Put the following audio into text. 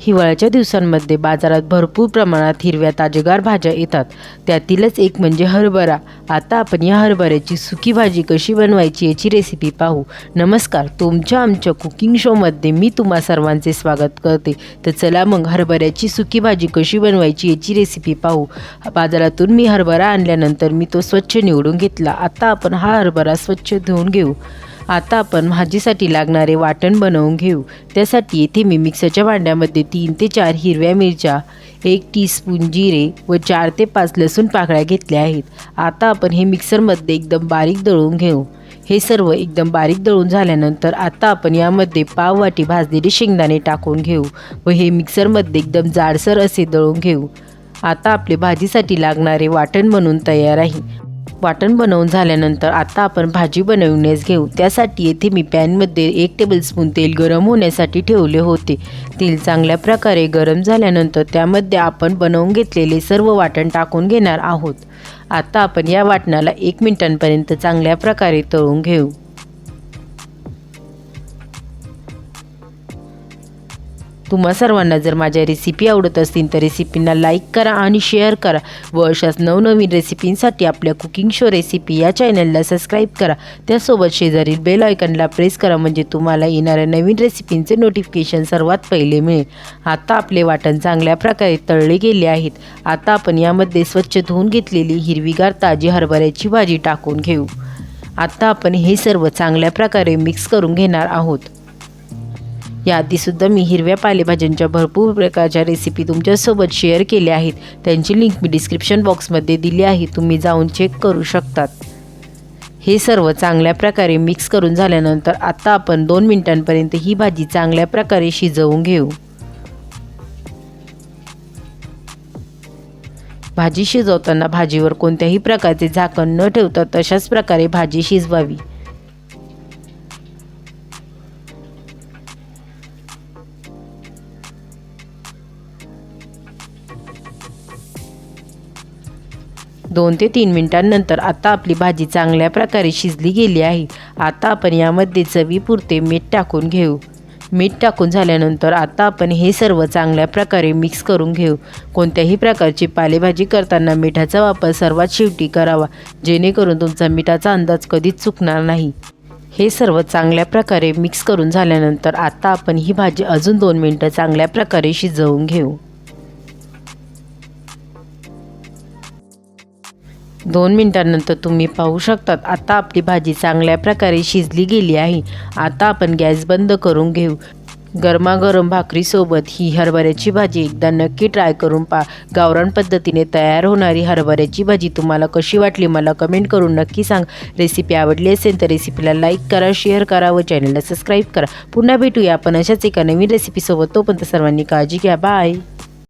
हिवाळ्याच्या दिवसांमध्ये बाजारात भरपूर प्रमाणात हिरव्या ताजेगार भाज्या येतात. त्यातीलच एक म्हणजे हरभरा. आता आपण या हरभऱ्याची सुकी भाजी कशी बनवायची याची रेसिपी पाहू. नमस्कार, तुमच्या आमच्या कुकिंग शोमध्ये मी तुम्हा सर्वांचे स्वागत करते. तर चला मग हरभऱ्याची सुकी भाजी कशी बनवायची याची रेसिपी पाहू. बाजारातून मी हरभरा आणल्यानंतर मी तो स्वच्छ निवडून घेतला. आता आपण हा हरभरा स्वच्छ धुवून घेऊ. आता आपण भाजीसाठी लागणारे वाटण बनवून घेऊ. त्यासाठी येथे मी मिक्सरच्या भांड्यामध्ये 3 ते 4 हिरव्या मिरच्या, 1 टीस्पून जिरे व 4 ते 5 लसूण पाकळ्या घेतल्या आहेत. आता आपण हे मिक्सरमध्ये एकदम बारीक दळून घेऊ. हे सर्व एकदम बारीक दळून झाल्यानंतर आता आपण यामध्ये पाव वाटी भाजलेले शेंगदाणे टाकून घेऊ व हे मिक्सरमध्ये एकदम जाडसर असे दळून घेऊ. आता आपले भाजीसाठी लागणारे वाटण बनवून तयार आहे. वाटण बनवून झाल्यानंतर आता आपण भाजी बनवण्यास घेऊ. त्यासाठी येथे मी पॅनमध्ये 1 टेबलस्पून तेल गरम होण्यासाठी ठेवले होते. तेल चांगल्या प्रकारे गरम झाल्यानंतर त्यामध्ये आपण बनवून घेतलेले सर्व वाटण टाकून घेणार आहोत. आता आपण या वाटणाला 1 मिनिटांपर्यंत चांगल्या प्रकारे तळून घेऊ. तुम्हा सर्वांना जर माझ्या रेसिपी आवडत असतील तर रेसिपींना लाईक करा आणि शेअर करा व अशाच नवनवीन रेसिपींसाठी आपल्या कुकिंग शो रेसिपी या चॅनलला सबस्क्राईब करा. त्यासोबत शेजारील बेल आयकॉनला प्रेस करा म्हणजे तुम्हाला येणाऱ्या नवीन रेसिपींचे नोटिफिकेशन सर्वात पहिले मिळेल. आता आपले वाटण चांगल्या प्रकारे तळले गेले आहेत. आता आपण यामध्ये स्वच्छ धुवून घेतलेली हिरवीगार ताजी हरभऱ्याची भाजी टाकून घेऊ. आता आपण हे सर्व चांगल्या प्रकारे मिक्स करून घेणार आहोत. याआधीसुद्धा मी हिरव्या पालेभाज्यांच्या भरपूर प्रकारच्या रेसिपी तुमच्यासोबत शेअर केल्या आहेत. त्यांची लिंक मी डिस्क्रिप्शन बॉक्समध्ये दिली आहे, तुम्ही जाऊन चेक करू शकतात. हे सर्व चांगल्या प्रकारे मिक्स करून झाल्यानंतर आता आपण 2 मिनिटांपर्यंत ही भाजी चांगल्या प्रकारे शिजवून घेऊ. भाजी शिजवताना भाजीवर कोणत्याही प्रकारचे झाकण न ठेवता तशाच प्रकारे भाजी शिजवावी. दोन ते 3 मिनिटांनंतर आता आपली भाजी चांगल्या प्रकारे शिजली गेली आहे. आता आपण यामध्ये चवीपुरते मीठ टाकून घेऊ. मीठ टाकून झाल्यानंतर आता आपण हे सर्व चांगल्या प्रकारे मिक्स करून घेऊ. कोणत्याही प्रकारची पालेभाजी करताना मिठाचा वापर सर्वात शेवटी करावा, जेणेकरून तुमचा मिठाचा अंदाज कधीच चुकणार नाही. हे सर्व चांगल्या प्रकारे मिक्स करून झाल्यानंतर आता आपण ही भाजी अजून 2 मिनिटं चांगल्या प्रकारे शिजवून घेऊ. 2 मिनिटांनंतर तुम्ही पाहू शकतात आता आपली भाजी चांगल्या प्रकारे शिजली गेली आहे. आता आपण गॅस बंद करून घेऊ. गरमागरम भाकरीसोबत ही हरभऱ्याची भाजी एकदा नक्की ट्राय करून पहा. गावरान पद्धतीने तयार होणारी हरभऱ्याची भाजी तुम्हाला कशी वाटली मला कमेंट करून नक्की सांग. रेसिपी आवडली असेल तर रेसिपीला लाईक करा, शेअर करा व चॅनलला सबस्क्राईब करा. पुन्हा भेटूया आपण अशाच एका नवीन रेसिपीसोबत. तोपर्यंत सर्वांनी काळजी घ्या. बाय.